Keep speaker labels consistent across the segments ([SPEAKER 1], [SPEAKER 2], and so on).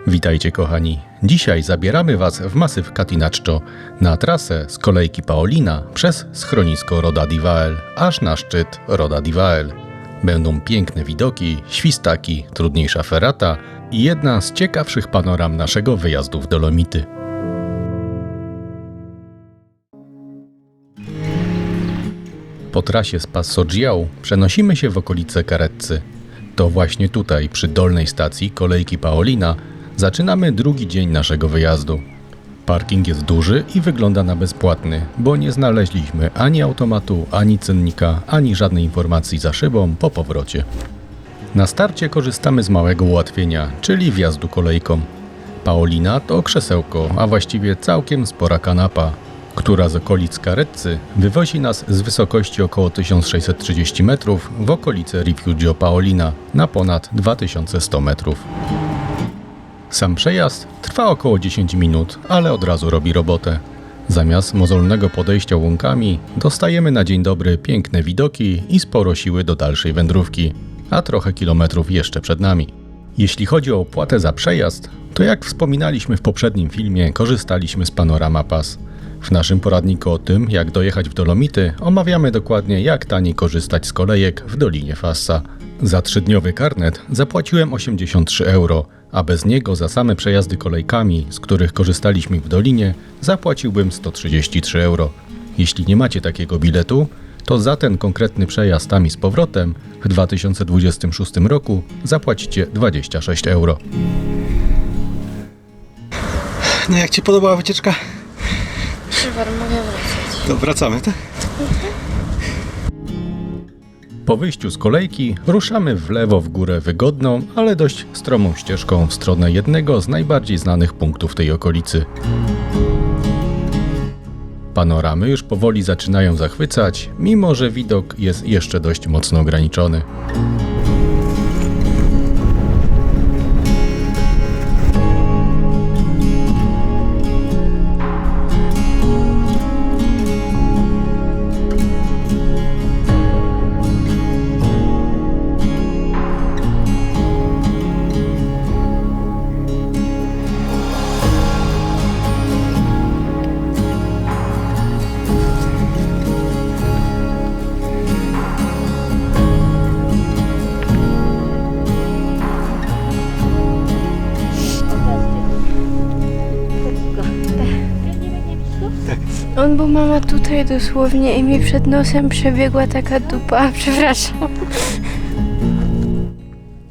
[SPEAKER 1] Witajcie kochani. Dzisiaj zabieramy Was w masyw Catinaccio na trasę z kolejki Paolina przez schronisko Roda di Vael aż na szczyt Roda di Vael. Będą piękne widoki, świstaki, trudniejsza ferata i jedna z ciekawszych panoram naszego wyjazdu w Dolomity. Po trasie z Passo Giao przenosimy się w okolice Carezzy. To właśnie tutaj, przy dolnej stacji kolejki Paolina, zaczynamy drugi dzień naszego wyjazdu. Parking jest duży i wygląda na bezpłatny, bo nie znaleźliśmy ani automatu, ani cennika, ani żadnej informacji za szybą po powrocie. Na starcie korzystamy z małego ułatwienia, czyli wjazdu kolejką. Paolina to krzesełko, a właściwie całkiem spora kanapa, która z okolic Carezzy wywozi nas z wysokości około 1630 metrów w okolice Rifugio Paolina na ponad 2100 metrów. Sam przejazd trwa około 10 minut, ale od razu robi robotę. Zamiast mozolnego podejścia łąkami dostajemy na dzień dobry piękne widoki i sporo siły do dalszej wędrówki, a trochę kilometrów jeszcze przed nami. Jeśli chodzi o opłatę za przejazd, to jak wspominaliśmy w poprzednim filmie, korzystaliśmy z Panorama Pass. W naszym poradniku o tym, jak dojechać w Dolomity, omawiamy dokładnie, jak taniej korzystać z kolejek w Dolinie Fassa. Za 3-dniowy karnet zapłaciłem 83 euro, a bez niego za same przejazdy kolejkami, z których korzystaliśmy w Dolinie, zapłaciłbym 133 euro. Jeśli nie macie takiego biletu, to za ten konkretny przejazd tam i z powrotem w 2026 roku zapłacicie 26 euro.
[SPEAKER 2] No jak Ci podobała wycieczka?
[SPEAKER 3] Super, mogę wracać.
[SPEAKER 2] To wracamy, tak?
[SPEAKER 1] Po wyjściu z kolejki ruszamy w lewo w górę wygodną, ale dość stromą ścieżką w stronę jednego z najbardziej znanych punktów tej okolicy. Panoramy już powoli zaczynają zachwycać, mimo że widok jest jeszcze dość mocno ograniczony.
[SPEAKER 3] Bo mama tutaj dosłownie i mi przed nosem przebiegła taka dupa, przepraszam.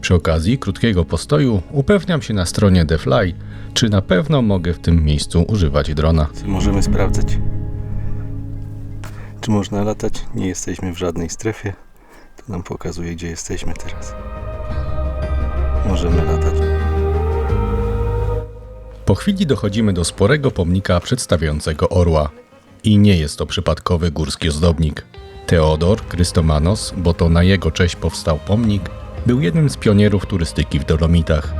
[SPEAKER 1] Przy okazji krótkiego postoju upewniam się na stronie The Fly, czy na pewno mogę w tym miejscu używać drona.
[SPEAKER 2] Możemy sprawdzać, czy można latać. Nie jesteśmy w żadnej strefie. To nam pokazuje, gdzie jesteśmy teraz. Możemy latać.
[SPEAKER 1] Po chwili dochodzimy do sporego pomnika przedstawiającego orła. I nie jest to przypadkowy górski ozdobnik. Theodor Chrystomanos, bo to na jego cześć powstał pomnik, był jednym z pionierów turystyki w Dolomitach.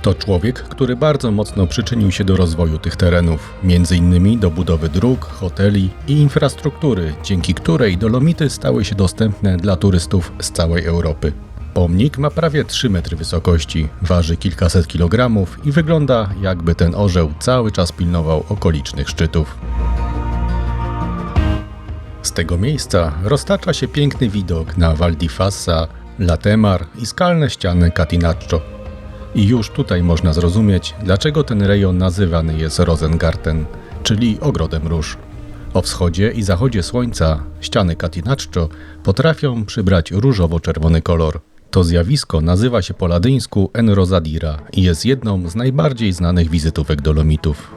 [SPEAKER 1] To człowiek, który bardzo mocno przyczynił się do rozwoju tych terenów, m.in. do budowy dróg, hoteli i infrastruktury, dzięki której Dolomity stały się dostępne dla turystów z całej Europy. Pomnik ma prawie 3 metry wysokości, waży kilkaset kilogramów i wygląda, jakby ten orzeł cały czas pilnował okolicznych szczytów. Z tego miejsca roztacza się piękny widok na Val di Fassa, Latemar i skalne ściany Catinaccio. I już tutaj można zrozumieć, dlaczego ten rejon nazywany jest Rosengarten, czyli ogrodem róż. O wschodzie i zachodzie słońca ściany Catinaccio potrafią przybrać różowo-czerwony kolor. To zjawisko nazywa się po ladyńsku Enrosadira i jest jedną z najbardziej znanych wizytówek Dolomitów.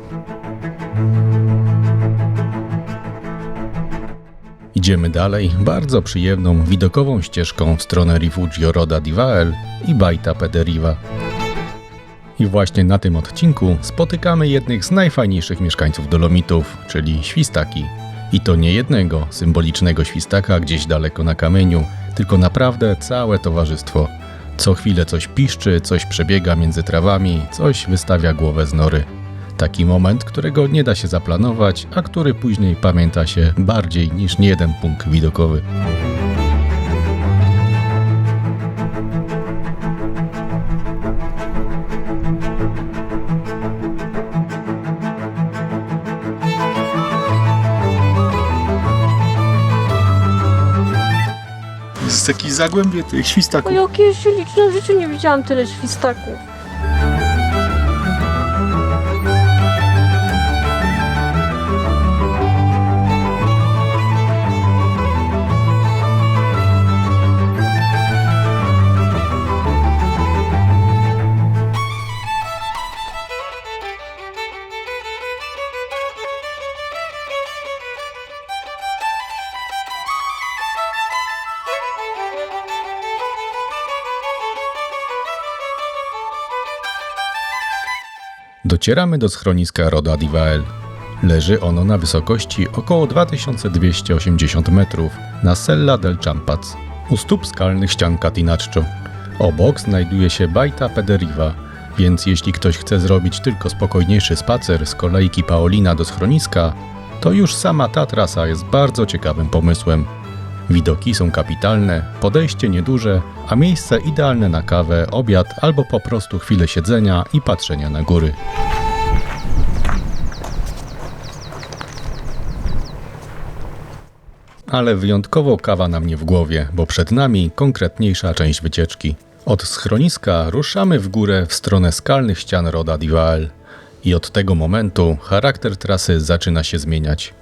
[SPEAKER 1] Idziemy dalej bardzo przyjemną, widokową ścieżką w stronę Rifugio Roda di Vael i Baita Pederiva. I właśnie na tym odcinku spotykamy jednych z najfajniejszych mieszkańców Dolomitów, czyli świstaki. I to nie jednego symbolicznego świstaka gdzieś daleko na kamieniu, tylko naprawdę całe towarzystwo. Co chwilę coś piszczy, coś przebiega między trawami, coś wystawia głowę z nory. Taki moment, którego nie da się zaplanować, a który później pamięta się bardziej niż niejeden punkt widokowy.
[SPEAKER 2] jest jakieś zagłębie tych świstaków.
[SPEAKER 4] O, jakie śliczne, w życiu nie widziałam tyle świstaków.
[SPEAKER 1] Docieramy do schroniska Roda di Vael. Leży ono na wysokości około 2280 metrów na Sella del Champaz, u stóp skalnych ścian Catinaccio. Obok znajduje się Baita Pederiva, więc jeśli ktoś chce zrobić tylko spokojniejszy spacer z kolejki Paolina do schroniska, to już sama ta trasa jest bardzo ciekawym pomysłem. Widoki są kapitalne, podejście nieduże, a miejsce idealne na kawę, obiad albo po prostu chwilę siedzenia i patrzenia na góry. Ale wyjątkowo kawa na mnie w głowie, bo przed nami konkretniejsza część wycieczki. Od schroniska ruszamy w górę w stronę skalnych ścian Roda di Vael i od tego momentu charakter trasy zaczyna się zmieniać.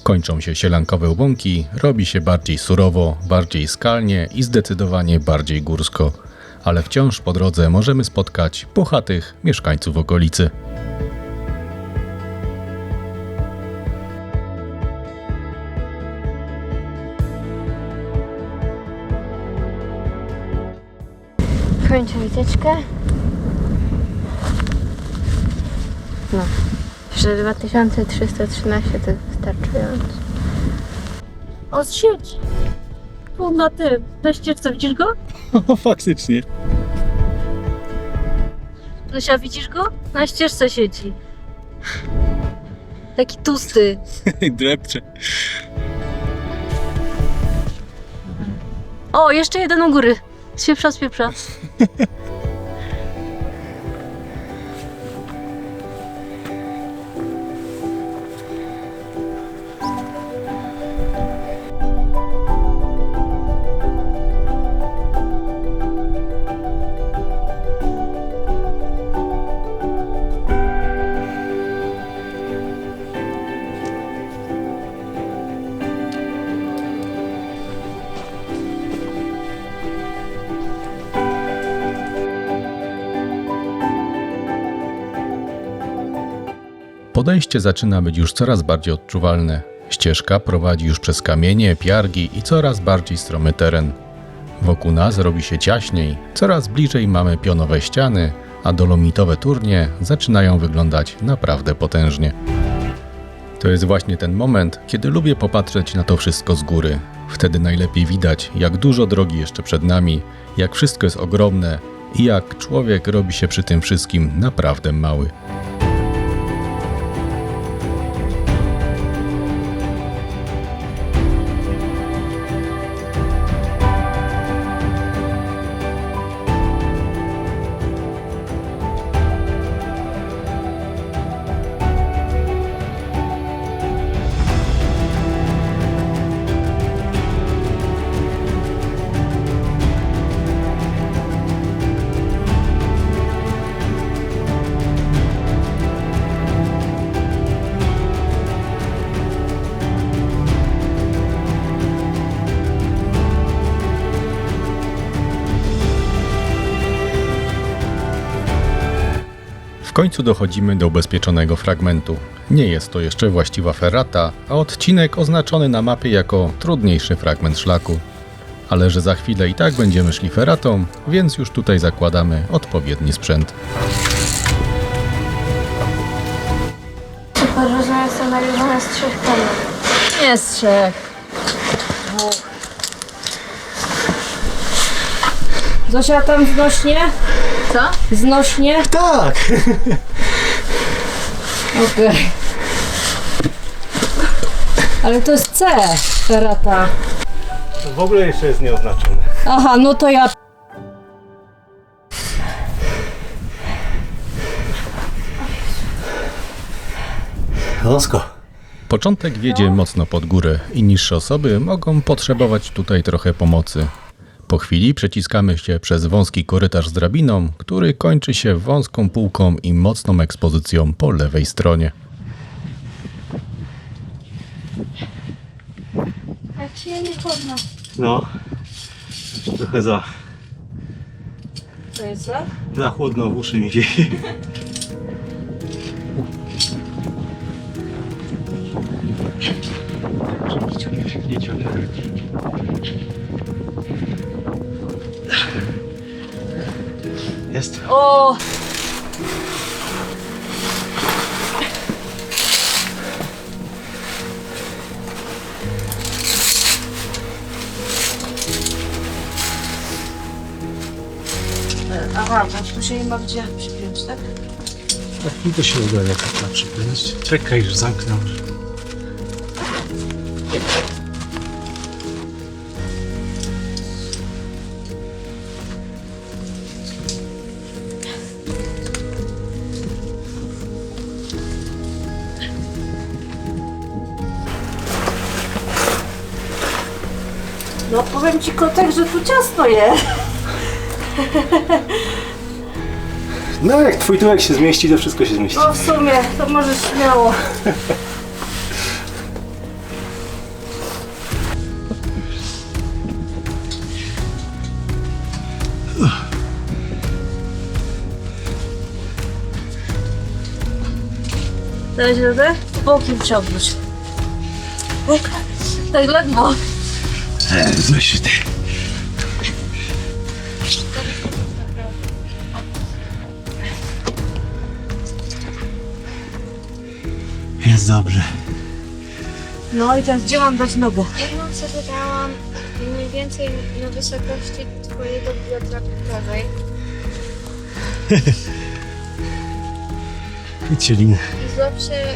[SPEAKER 1] Kończą się sielankowe łąki, robi się bardziej surowo, bardziej skalnie i zdecydowanie bardziej górsko. Ale wciąż po drodze możemy spotkać puchatych mieszkańców okolicy.
[SPEAKER 3] Kończę wycieczkę. No. Że 2313 to jest wystarczająco.
[SPEAKER 4] O, siedź! Tu na tym, na ścieżce, widzisz go?
[SPEAKER 2] O, faktycznie.
[SPEAKER 4] Zosia, widzisz go? Na ścieżce siedzi. Taki tłusty.
[SPEAKER 2] Drepcze.
[SPEAKER 4] O, jeszcze jeden u góry. Z pieprza.
[SPEAKER 1] Podejście zaczyna być już coraz bardziej odczuwalne. Ścieżka prowadzi już przez kamienie, piargi i coraz bardziej stromy teren. Wokół nas robi się ciaśniej, coraz bliżej mamy pionowe ściany, a dolomitowe turnie zaczynają wyglądać naprawdę potężnie. To jest właśnie ten moment, kiedy lubię popatrzeć na to wszystko z góry. Wtedy najlepiej widać, jak dużo drogi jeszcze przed nami, jak wszystko jest ogromne i jak człowiek robi się przy tym wszystkim naprawdę mały. W końcu dochodzimy do ubezpieczonego fragmentu. Nie jest to jeszcze właściwa ferrata, a odcinek oznaczony na mapie jako trudniejszy fragment szlaku. Ale że za chwilę i tak będziemy szli ferratą, więc już tutaj zakładamy odpowiedni sprzęt.
[SPEAKER 3] Super, rozumiem, są nagrywane z 3 kamer.
[SPEAKER 4] Nie z 3. Zosia, tam znośnie? Co? Znośnie?
[SPEAKER 2] Tak!
[SPEAKER 4] Okej. Ale to jest C, ferrata.
[SPEAKER 2] W ogóle jeszcze jest nieoznaczone.
[SPEAKER 4] Aha, no to ja...
[SPEAKER 2] Wąsko.
[SPEAKER 1] Początek wiedzie mocno pod górę i niższe osoby mogą potrzebować tutaj trochę pomocy. Po chwili przeciskamy się przez wąski korytarz z drabiną, który kończy się wąską półką i mocną ekspozycją po lewej stronie.
[SPEAKER 3] Tak się nie chłodno.
[SPEAKER 2] No, trochę
[SPEAKER 4] To jest co?
[SPEAKER 2] za chłodno w uszy mi wieje. Jest?
[SPEAKER 4] O! Aha, bo tu się nie ma gdzie przypiąć, tak?
[SPEAKER 2] Tak, mi to się uda jak tak przypomnieć. Czekaj, już zamknę.
[SPEAKER 4] No powiem ci kotek, że tu ciasno jest.
[SPEAKER 2] No jak twój tyłek się zmieści, to wszystko się zmieści.
[SPEAKER 4] No w sumie, to możesz śmiało. Dałeś radę? Bokiem ciągnąć. Tak ledwo.
[SPEAKER 2] Weź ty. Jest dobrze.
[SPEAKER 4] No i teraz gdzie mam dać nogę?
[SPEAKER 3] Jedną sobie dałam mniej więcej na wysokości twojego biodra prawej.
[SPEAKER 2] Idźcie linę.
[SPEAKER 3] I złap się...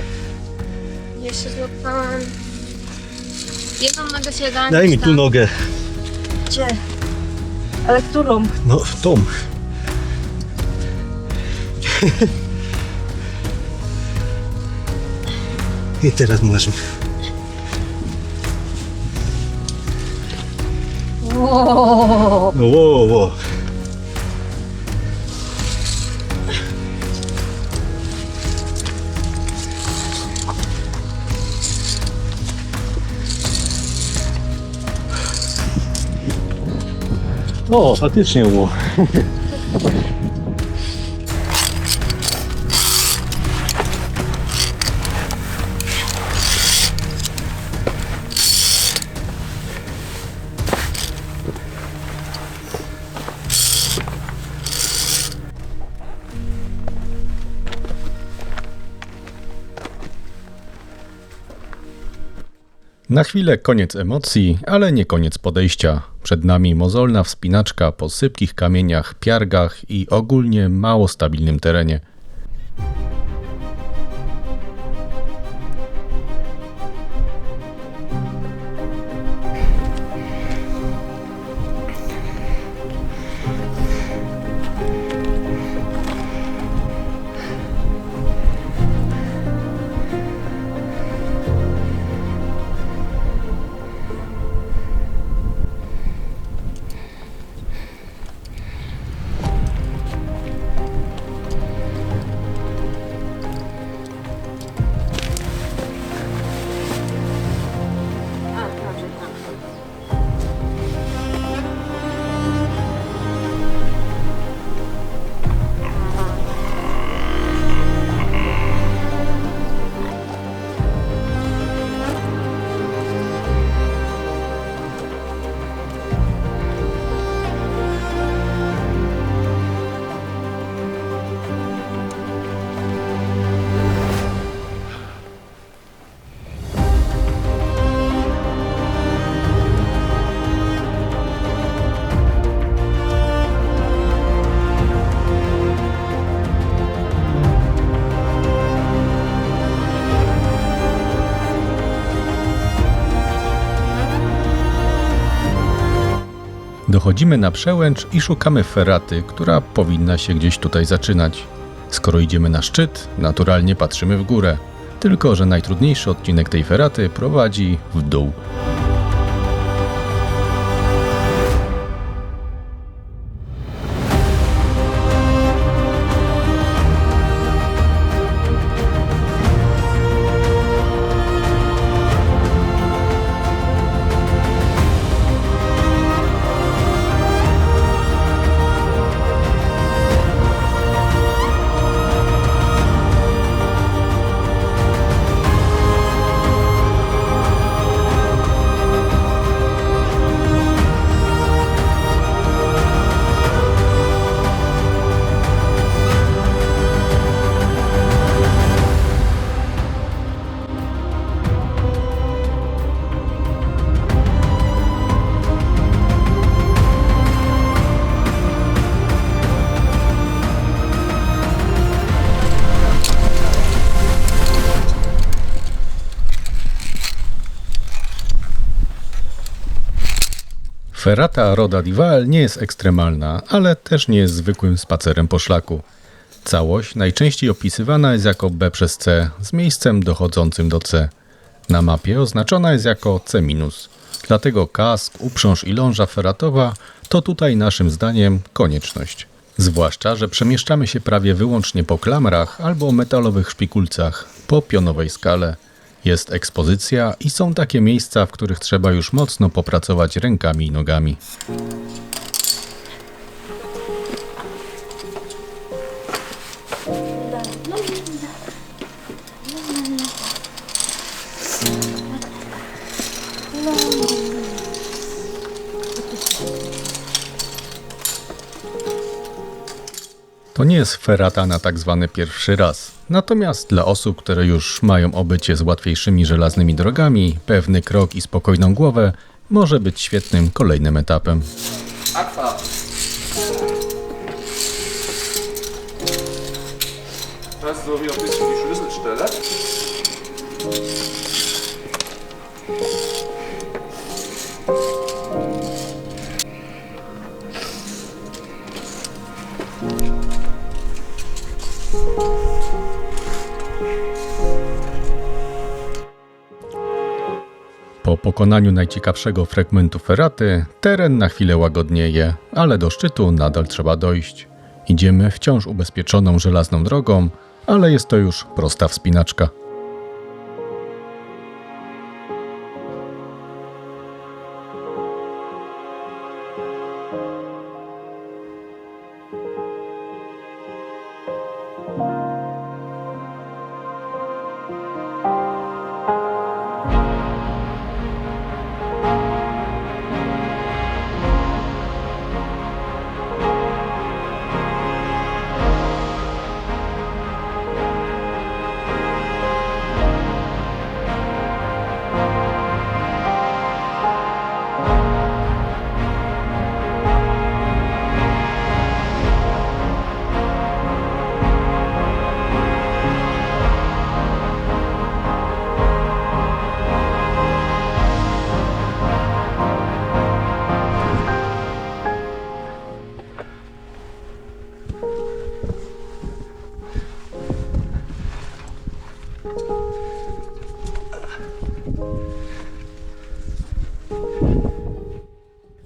[SPEAKER 3] Jeszcze złapałam... Jedną nogę się dałam...
[SPEAKER 2] Daj mi
[SPEAKER 3] gdzieś
[SPEAKER 2] tu
[SPEAKER 3] tam.
[SPEAKER 2] nogę.
[SPEAKER 4] Gdzie? Ale którą?
[SPEAKER 2] No, w tą. I teraz możesz.
[SPEAKER 4] O!
[SPEAKER 2] No, wow. O, faktycznie było.
[SPEAKER 1] Na chwilę koniec emocji, ale nie koniec podejścia. Przed nami mozolna wspinaczka po sypkich kamieniach, piargach i ogólnie mało stabilnym terenie. Dochodzimy na przełęcz i szukamy ferraty, która powinna się gdzieś tutaj zaczynać. Skoro idziemy na szczyt, naturalnie patrzymy w górę. Tylko że najtrudniejszy odcinek tej ferraty prowadzi w dół. Ferrata Roda di Val nie jest ekstremalna, ale też nie jest zwykłym spacerem po szlaku. Całość najczęściej opisywana jest jako B przez C z miejscem dochodzącym do C. Na mapie oznaczona jest jako C-. Dlatego kask, uprząż i ląża ferratowa to tutaj naszym zdaniem konieczność. Zwłaszcza, że przemieszczamy się prawie wyłącznie po klamrach albo metalowych szpikulcach, po pionowej skale. Jest ekspozycja i są takie miejsca, w których trzeba już mocno popracować rękami i nogami. To nie jest ferrata na tak zwany pierwszy raz. Natomiast dla osób, które już mają obycie z łatwiejszymi żelaznymi drogami, pewny krok i spokojną głowę może być świetnym kolejnym etapem.
[SPEAKER 5] Aqua. Weißt du, wie ein bisschen die Schlüsselstelle?
[SPEAKER 1] Po pokonaniu najciekawszego fragmentu ferraty, teren na chwilę łagodnieje, ale do szczytu nadal trzeba dojść. Idziemy wciąż ubezpieczoną żelazną drogą, ale jest to już prosta wspinaczka.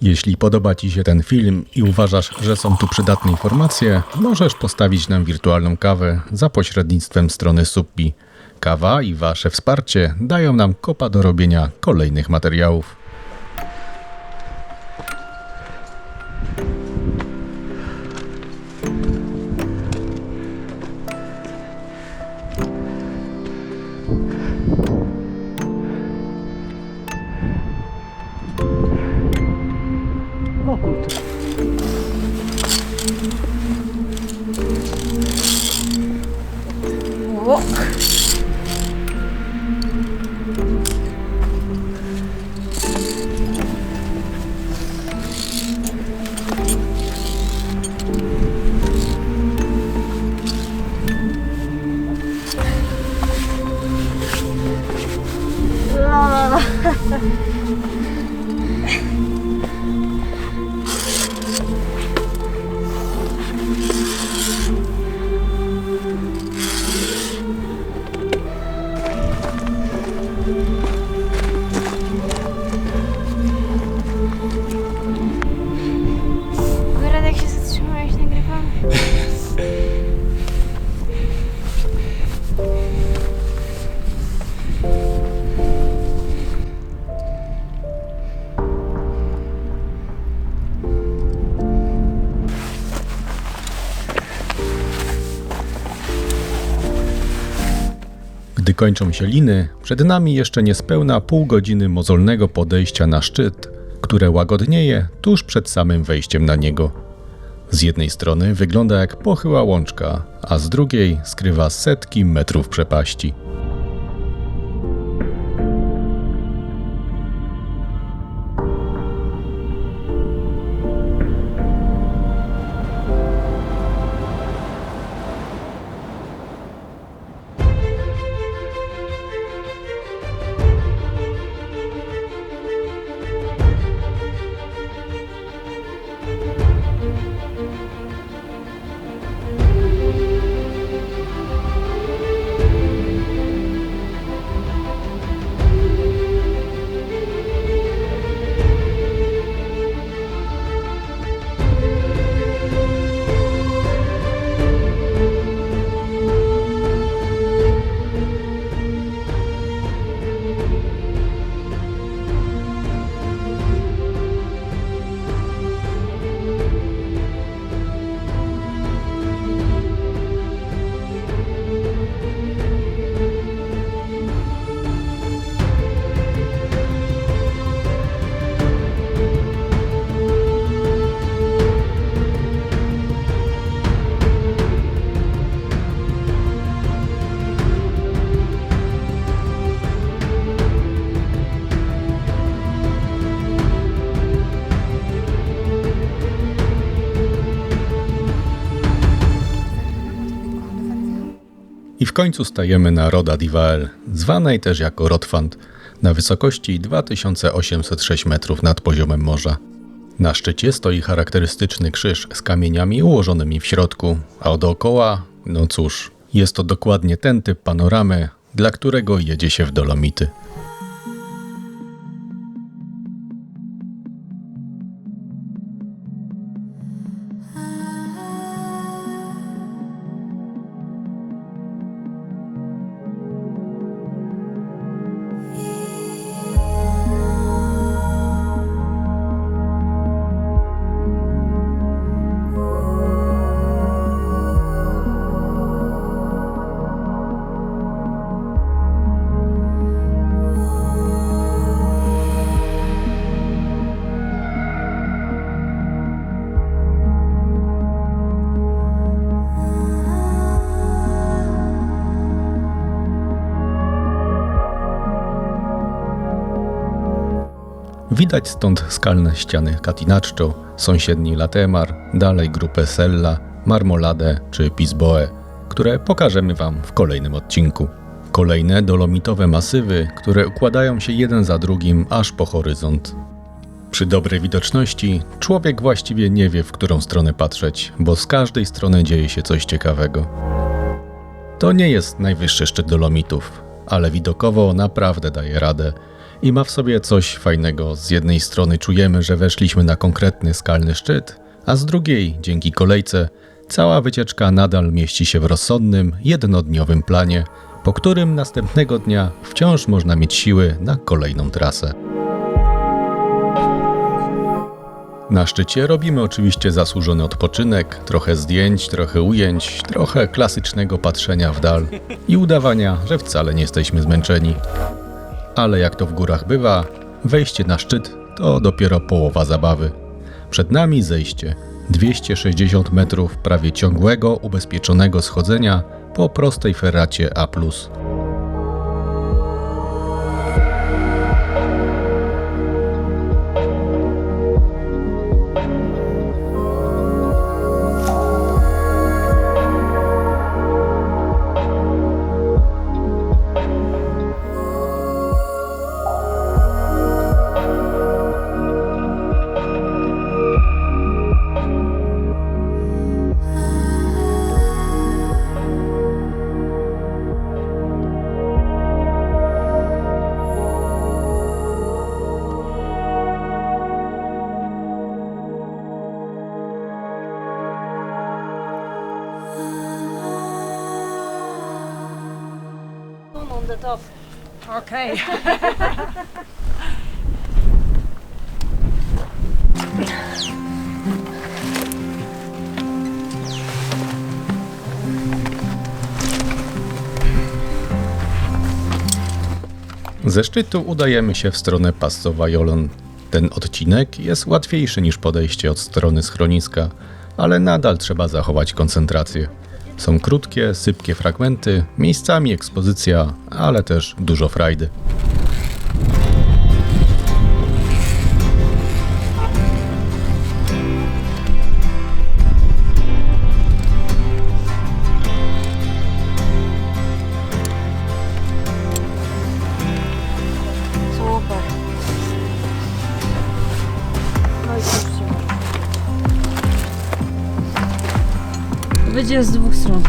[SPEAKER 1] Jeśli podoba Ci się ten film i uważasz, że są tu przydatne informacje, możesz postawić nam wirtualną kawę za pośrednictwem strony Suppi. Kawa i Wasze wsparcie dają nam kopa do robienia kolejnych materiałów.
[SPEAKER 4] O kurde. O. La, la, la.
[SPEAKER 3] Góra, jak się zatrzymałeś, nagrywam.
[SPEAKER 1] Gdy kończą się liny, przed nami jeszcze niespełna pół godziny mozolnego podejścia na szczyt, które łagodnieje tuż przed samym wejściem na niego. Z jednej strony wygląda jak pochyła łączka, a z drugiej skrywa setki metrów przepaści. I w końcu stajemy na Roda di Vael, zwanej też jako Rotwand, na wysokości 2806 metrów nad poziomem morza. Na szczycie stoi charakterystyczny krzyż z kamieniami ułożonymi w środku, a dookoła, no cóż, jest to dokładnie ten typ panoramy, dla którego jedzie się w Dolomity. Widać stąd skalne ściany Catinaccio, sąsiedni Latemar, dalej grupę Sella, Marmolade czy Pisboe, które pokażemy Wam w kolejnym odcinku. Kolejne dolomitowe masywy, które układają się jeden za drugim aż po horyzont. Przy dobrej widoczności człowiek właściwie nie wie, w którą stronę patrzeć, bo z każdej strony dzieje się coś ciekawego. To nie jest najwyższy szczyt Dolomitów, ale widokowo naprawdę daje radę i ma w sobie coś fajnego. Z jednej strony czujemy, że weszliśmy na konkretny skalny szczyt, a z drugiej, dzięki kolejce, cała wycieczka nadal mieści się w rozsądnym, jednodniowym planie, po którym następnego dnia wciąż można mieć siły na kolejną trasę. Na szczycie robimy oczywiście zasłużony odpoczynek, trochę zdjęć, trochę ujęć, trochę klasycznego patrzenia w dal i udawania, że wcale nie jesteśmy zmęczeni. Ale jak to w górach bywa, wejście na szczyt to dopiero połowa zabawy. Przed nami zejście, 260 metrów prawie ciągłego, ubezpieczonego schodzenia po prostej ferracie A+.
[SPEAKER 4] On the top.
[SPEAKER 6] Okay.
[SPEAKER 1] Ze szczytu udajemy się w stronę Passo Vajolon. Ten odcinek jest łatwiejszy niż podejście od strony schroniska, ale nadal trzeba zachować koncentrację. Są krótkie, sypkie fragmenty, miejscami ekspozycja, ale też dużo frajdy.
[SPEAKER 4] Super. No i patrzcie. Będzie z dwóch stron.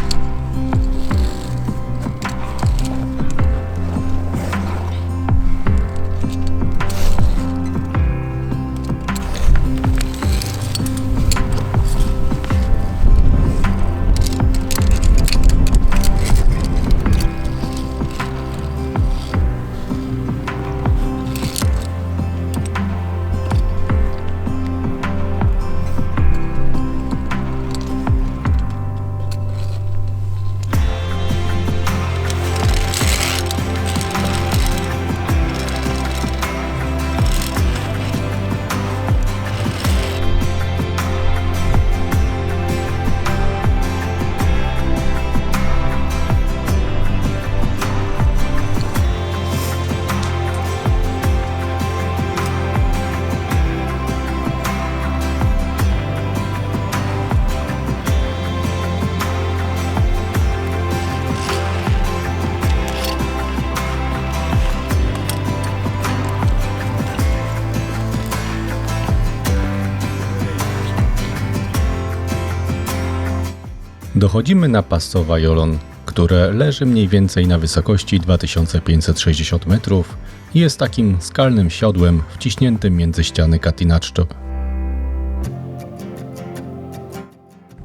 [SPEAKER 1] Dochodzimy na Passo Vajolon, które leży mniej więcej na wysokości 2560 metrów i jest takim skalnym siodłem wciśniętym między ściany Catinaccio.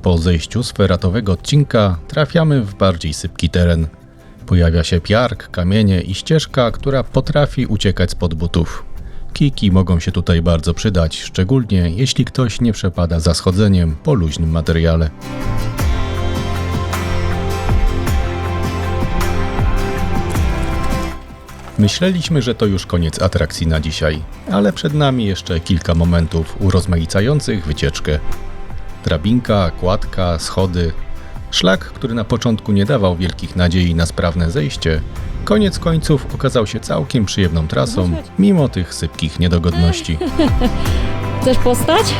[SPEAKER 1] Po zejściu z feratowego odcinka trafiamy w bardziej sypki teren. Pojawia się piarg, kamienie i ścieżka, która potrafi uciekać spod butów. Kijki mogą się tutaj bardzo przydać, szczególnie jeśli ktoś nie przepada za schodzeniem po luźnym materiale. Myśleliśmy, że to już koniec atrakcji na dzisiaj, ale przed nami jeszcze kilka momentów urozmaicających wycieczkę. Drabinka, kładka, schody. Szlak, który na początku nie dawał wielkich nadziei na sprawne zejście, koniec końców okazał się całkiem przyjemną trasą, mimo tych sypkich niedogodności.
[SPEAKER 4] Chcesz postać?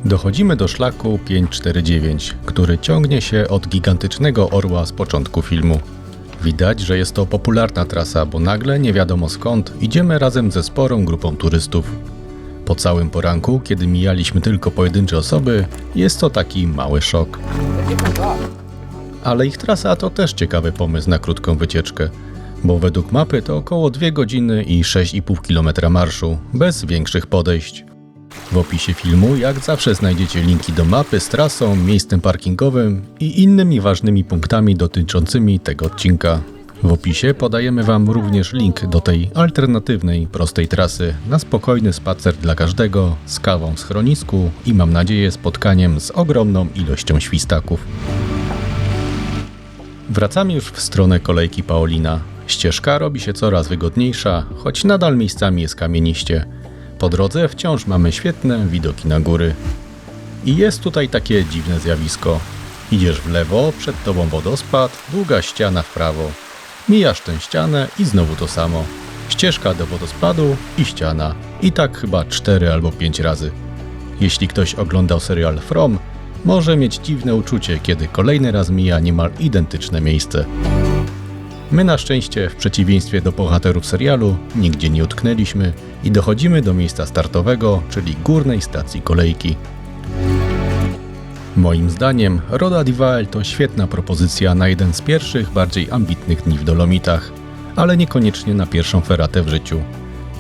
[SPEAKER 1] Dochodzimy do szlaku 549, który ciągnie się od gigantycznego orła z początku filmu. Widać, że jest to popularna trasa, bo nagle nie wiadomo skąd idziemy razem ze sporą grupą turystów. Po całym poranku, kiedy mijaliśmy tylko pojedyncze osoby, jest to taki mały szok. Ale ich trasa to też ciekawy pomysł na krótką wycieczkę, bo według mapy to około 2 godziny i 6,5 km marszu, bez większych podejść. W opisie filmu jak zawsze znajdziecie linki do mapy z trasą, miejscem parkingowym i innymi ważnymi punktami dotyczącymi tego odcinka. W opisie podajemy Wam również link do tej alternatywnej, prostej trasy na spokojny spacer dla każdego, z kawą w schronisku i mam nadzieję spotkaniem z ogromną ilością świstaków. Wracamy już w stronę kolejki Paolina. Ścieżka robi się coraz wygodniejsza, choć nadal miejscami jest kamieniście. Po drodze wciąż mamy świetne widoki na góry. I jest tutaj takie dziwne zjawisko. Idziesz w lewo, przed tobą wodospad, długa ściana w prawo. Mijasz tę ścianę i znowu to samo. Ścieżka do wodospadu i ściana. I tak chyba 4 albo 5 razy. Jeśli ktoś oglądał serial From, może mieć dziwne uczucie, kiedy kolejny raz mija niemal identyczne miejsce. My na szczęście, w przeciwieństwie do bohaterów serialu, nigdzie nie utknęliśmy i dochodzimy do miejsca startowego, czyli górnej stacji kolejki. Moim zdaniem Roda di Vael to świetna propozycja na jeden z pierwszych, bardziej ambitnych dni w Dolomitach, ale niekoniecznie na pierwszą feratę w życiu.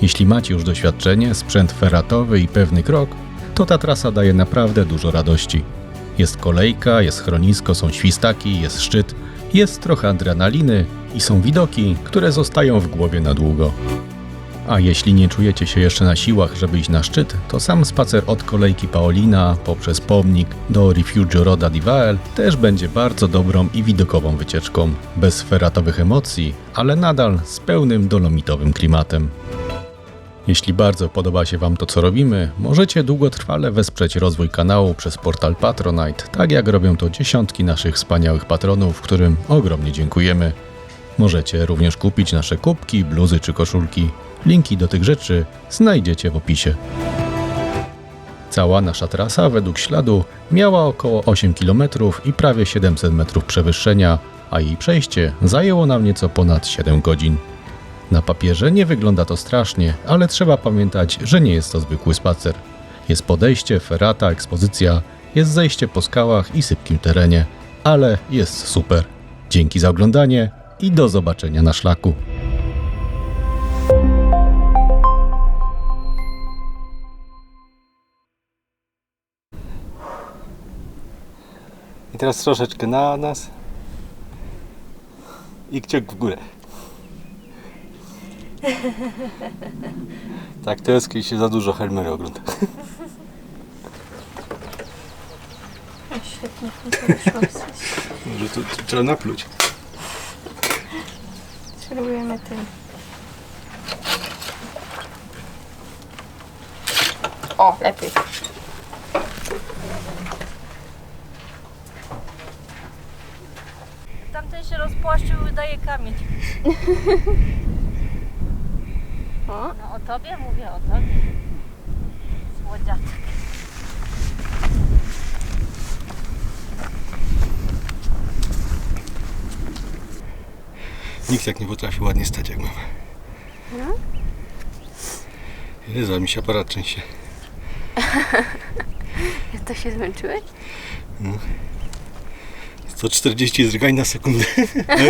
[SPEAKER 1] Jeśli macie już doświadczenie, sprzęt feratowy i pewny krok, to ta trasa daje naprawdę dużo radości. Jest kolejka, jest schronisko, są świstaki, jest szczyt, jest trochę adrenaliny i są widoki, które zostają w głowie na długo. A jeśli nie czujecie się jeszcze na siłach, żeby iść na szczyt, to sam spacer od kolejki Paolina poprzez pomnik do Rifugio Roda di Vael też będzie bardzo dobrą i widokową wycieczką, bez feratowych emocji, ale nadal z pełnym dolomitowym klimatem. Jeśli bardzo podoba się Wam to, co robimy, możecie długotrwale wesprzeć rozwój kanału przez portal Patronite, tak jak robią to dziesiątki naszych wspaniałych patronów, którym ogromnie dziękujemy. Możecie również kupić nasze kubki, bluzy czy koszulki. Linki do tych rzeczy znajdziecie w opisie. Cała nasza trasa według śladu miała około 8 km i prawie 700 metrów przewyższenia, a jej przejście zajęło nam nieco ponad 7 godzin. Na papierze nie wygląda to strasznie, ale trzeba pamiętać, że nie jest to zwykły spacer. Jest podejście, ferata, ekspozycja, jest zejście po skałach i sypkim terenie, ale jest super. Dzięki za oglądanie i do zobaczenia na szlaku.
[SPEAKER 2] I teraz troszeczkę na nas. I kciuk w górę. Tak, to jest kiedy się za dużo Helmery ogląda.
[SPEAKER 3] Świetnie, to wyszło.
[SPEAKER 2] Może tu trzeba napluć.
[SPEAKER 3] Spróbujemy tym. O, lepiej.
[SPEAKER 4] Tamten się rozpłaszczył i daje kamień.
[SPEAKER 3] O,
[SPEAKER 4] No o tobie mówię, o tobie. Słodziaczek.
[SPEAKER 2] Nikt jak nie potrafi ładnie stać jak mama.
[SPEAKER 3] No.
[SPEAKER 2] Jezu, mi się aparat trzęsie.
[SPEAKER 3] Jak to się zmęczyłeś?
[SPEAKER 2] 140 zrygań na sekundę.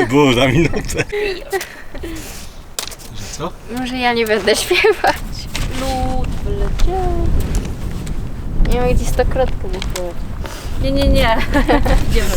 [SPEAKER 2] Było za minutę. Że co?
[SPEAKER 3] Może ja nie będę śpiewać.
[SPEAKER 4] Lód wyleciał.
[SPEAKER 3] Nie wiem, gdzie stokrotkę wyśpiewać.
[SPEAKER 4] Nie. Idziemy.